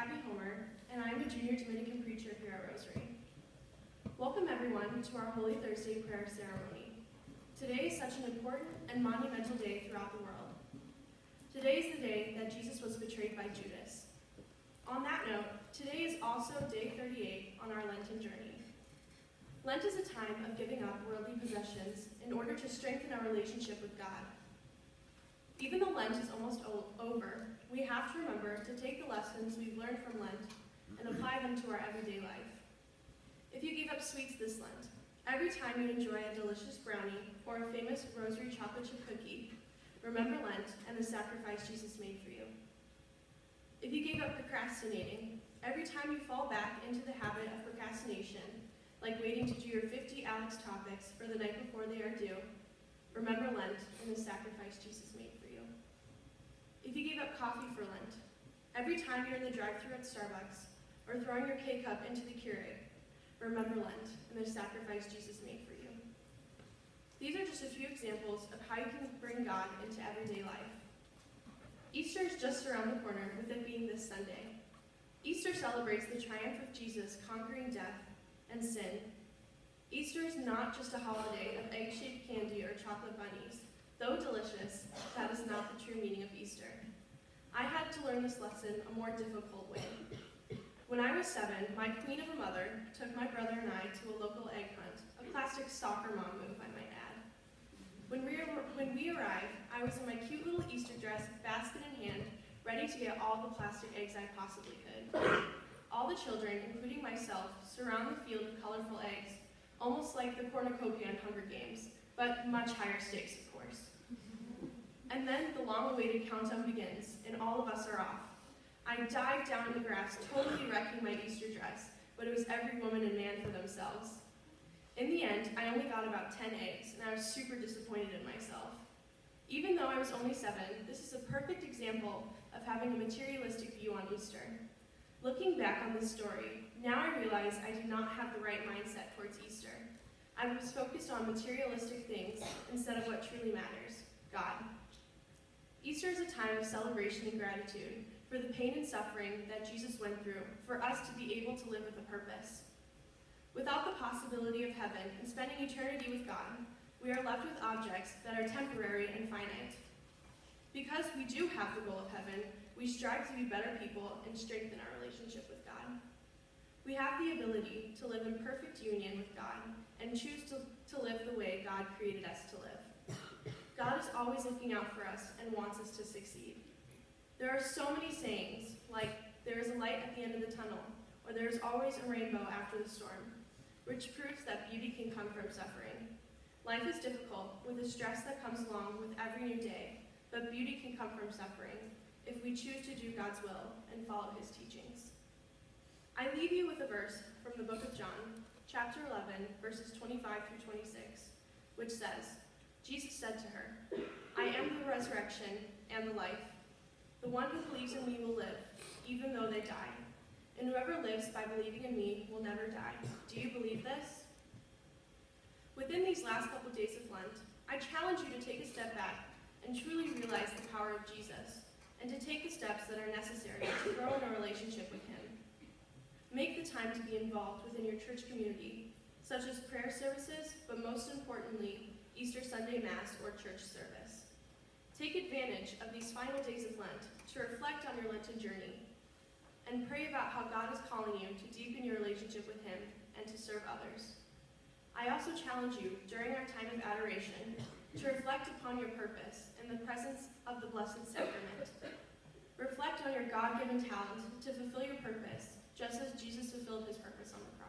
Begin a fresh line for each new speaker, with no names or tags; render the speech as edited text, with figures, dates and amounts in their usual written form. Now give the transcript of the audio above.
Abby Homer, and I am a junior Dominican preacher here at Rosary. Welcome everyone to our Holy Thursday prayer ceremony. Today is such an important and monumental day throughout the world. Today is the day that Jesus was betrayed by Judas. On that note, today is also day 38 on our Lenten journey. Lent is a time of giving up worldly possessions in order to strengthen our relationship with God. Even though Lent is almost over, we have to remember to take the lessons we've learned from Lent and apply them to our everyday life. If you gave up sweets this Lent, every time you enjoy a delicious brownie or a famous rosary chocolate chip cookie, remember Lent and the sacrifice Jesus made for you. If you gave up procrastinating, every time you fall back into the habit of procrastination, like waiting to do your 50 Alex topics for the night before they are due, remember Lent and the sacrifice Jesus made for you. If you gave up coffee for Lent, every time you're in the drive-thru at Starbucks or throwing your K-cup into the Keurig, remember Lent and the sacrifice Jesus made for you. These are just a few examples of how you can bring God into everyday life. Easter is just around the corner, with it being this Sunday. Easter celebrates the triumph of Jesus conquering death and sin. Easter is not just a holiday of egg-shaped candy or chocolate bunnies. Though delicious, that is not the true meaning of Easter. I had to learn this lesson a more difficult way. When I was 7, my queen of a mother took my brother and I to a local egg hunt, a classic soccer mom move, I might add. When we arrived, I was in my cute little Easter dress, basket in hand, ready to get all the plastic eggs I possibly could. All the children, including myself, surround the field of colorful eggs, almost like the cornucopia in Hunger Games, but much higher stakes, of course. And then the long-awaited countdown begins, and all of us are off. I dive down in the grass, totally wrecking my Easter dress, but it was every woman and man for themselves. In the end, I only got about 10 eggs, and I was super disappointed in myself. Even though I was only 7, this is a perfect example of having a materialistic view on Easter. Looking back on this story, now I realize I did not have the right mindset towards Easter. I was focused on materialistic things instead of what truly matters, God. Easter is a time of celebration and gratitude for the pain and suffering that Jesus went through for us to be able to live with a purpose. Without the possibility of heaven and spending eternity with God, we are left with objects that are temporary and finite. Because we do have the goal of heaven, we strive to be better people and strengthen our relationship with God. We have the ability to live in perfect union with God and choose to live the way God created us to live. God is always looking out for us and wants us to succeed. There are so many sayings, like, there is a light at the end of the tunnel, or there is always a rainbow after the storm, which proves that beauty can come from suffering. Life is difficult, with the stress that comes along with every new day, but beauty can come from suffering if we choose to do God's will and follow his teachings. I leave you with a verse from the book of John, chapter 11, verses 25 through 26, which says, Jesus said to her, I am the resurrection and the life. The one who believes in me will live, even though they die. And whoever lives by believing in me will never die. Do you believe this? Within these last couple days of Lent, I challenge you to take a step back and truly realize the power of Jesus, and to take the steps that are necessary to grow in a relationship with him. Make the time to be involved within your church community, such as prayer services, but most importantly, Easter Sunday Mass or church service. Take advantage of these final days of Lent to reflect on your Lenten journey and pray about how God is calling you to deepen your relationship with him and to serve others. I also challenge you, during our time of adoration, to reflect upon your purpose in the presence of the Blessed Sacrament. Reflect on your God-given talent to fulfill your purpose, just as Jesus fulfilled his purpose on the cross.